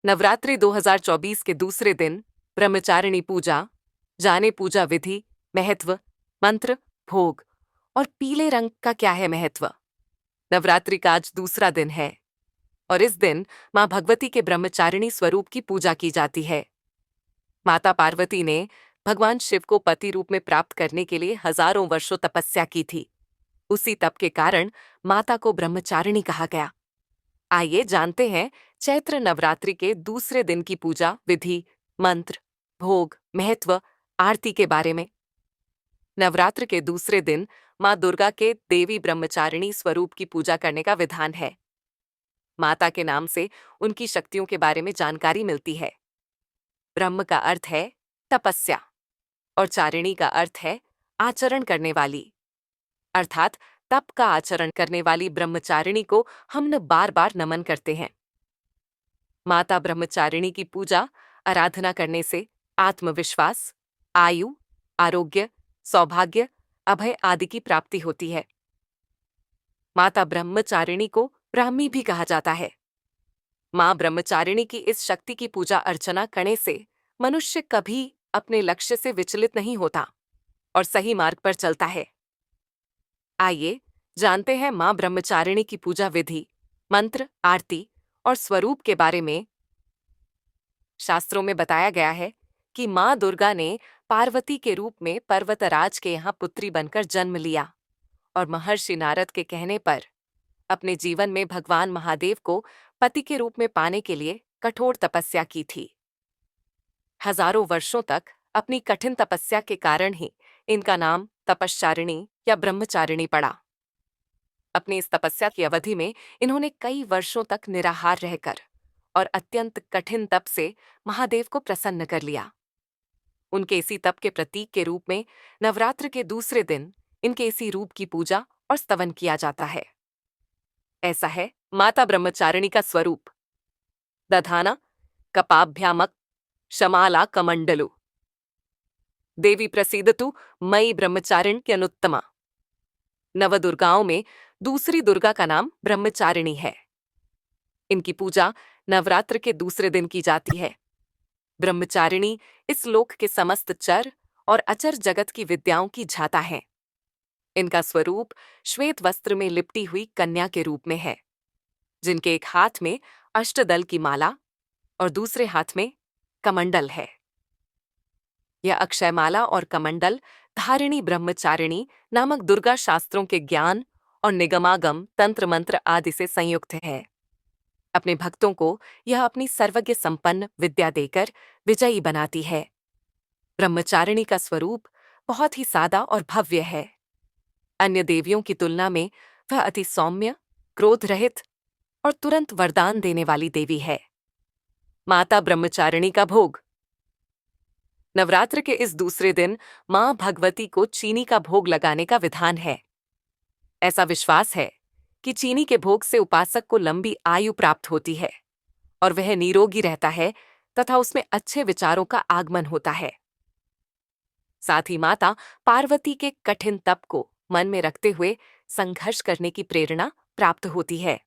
नवरात्रि 2024 के दूसरे दिन ब्रह्मचारिणी पूजा, जाने पूजा विधि, महत्व, मंत्र, भोग और पीले रंग का क्या है महत्व। नवरात्रि का आज दूसरा दिन है और इस दिन मां भगवती के ब्रह्मचारिणी स्वरूप की पूजा की जाती है। माता पार्वती ने भगवान शिव को पति रूप में प्राप्त करने के लिए हजारों वर्षों तपस्या की थी। उसी तप के कारण माता को ब्रह्मचारिणी कहा गया। आइए जानते हैं चैत्र नवरात्रि के दूसरे दिन की पूजा विधि, मंत्र, भोग, महत्व, आरती के बारे में। नवरात्र के दूसरे दिन मां दुर्गा के देवी ब्रह्मचारिणी स्वरूप की पूजा करने का विधान है। माता के नाम से उनकी शक्तियों के बारे में जानकारी मिलती है। ब्रह्म का अर्थ है तपस्या और चारिणी का अर्थ है आचरण करने वाली, अर्थात तप का आचरण करने वाली ब्रह्मचारिणी को हम बार बार नमन करते हैं। माता ब्रह्मचारिणी की पूजा आराधना करने से आत्मविश्वास, आयु, आरोग्य, सौभाग्य, अभय आदि की प्राप्ति होती है। माता ब्रह्मचारिणी को ब्राह्मी भी कहा जाता है। मां ब्रह्मचारिणी की इस शक्ति की पूजा अर्चना करने से मनुष्य कभी अपने लक्ष्य से विचलित नहीं होता और सही मार्ग पर चलता है। आइए जानते हैं मां ब्रह्मचारिणी की पूजा विधि, मंत्र, आरती और स्वरूप के बारे में। शास्त्रों में बताया गया है कि मां दुर्गा ने पार्वती के रूप में पर्वतराज के यहाँ पुत्री बनकर जन्म लिया और महर्षि नारद के कहने पर अपने जीवन में भगवान महादेव को पति के रूप में पाने के लिए कठोर तपस्या की थी। हजारों वर्षों तक अपनी कठिन तपस्या के कारण ही इनका नाम तपश्चारिणी या ब्रह्मचारिणी पड़ा। अपनी इस तपस्या की अवधि में इन्होंने कई वर्षों तक निराहार रहकर और अत्यंत कठिन तप से महादेव को प्रसन्न कर लिया। उनके इसी तप के प्रतीक के रूप में नवरात्र के दूसरे दिन इनके इसी रूप की पूजा और स्तवन किया जाता है। ऐसा है माता ब्रह्मचारिणी का स्वरूप। दधाना कपाभ्यामक शमाला कमंडलु देवी प्रसीदतु मई ब्रह्मचारिण्य अनुत्तमा। नवदुर्गाओं में दूसरी दुर्गा का नाम ब्रह्मचारिणी है। इनकी पूजा नवरात्र के दूसरे दिन की जाती है। ब्रह्मचारिणी इस लोक के समस्त चर और अचर जगत की विद्याओं की झाता है। इनका स्वरूप श्वेत वस्त्र में लिपटी हुई कन्या के रूप में है, जिनके एक हाथ में अष्टदल की माला और दूसरे हाथ में कमंडल है। यह अक्षयमाला और कमंडल धारिणी ब्रह्मचारिणी नामक दुर्गा शास्त्रों के ज्ञान और निगमागम, तंत्र मंत्र आदि से संयुक्त है। अपने भक्तों को यह अपनी सर्वज्ञ संपन्न विद्या देकर विजयी बनाती है। ब्रह्मचारिणी का स्वरूप बहुत ही सादा और भव्य है। अन्य देवियों की तुलना में वह अति सौम्य, क्रोध रहित और तुरंत वरदान देने वाली देवी है। माता ब्रह्मचारिणी का भोग। नवरात्र के इस दूसरे दिन मां भगवती को चीनी का भोग लगाने का विधान है। ऐसा विश्वास है कि चीनी के भोग से उपासक को लंबी आयु प्राप्त होती है और वह निरोगी रहता है तथा उसमें अच्छे विचारों का आगमन होता है। साथ ही माता पार्वती के कठिन तप को मन में रखते हुए संघर्ष करने की प्रेरणा प्राप्त होती है।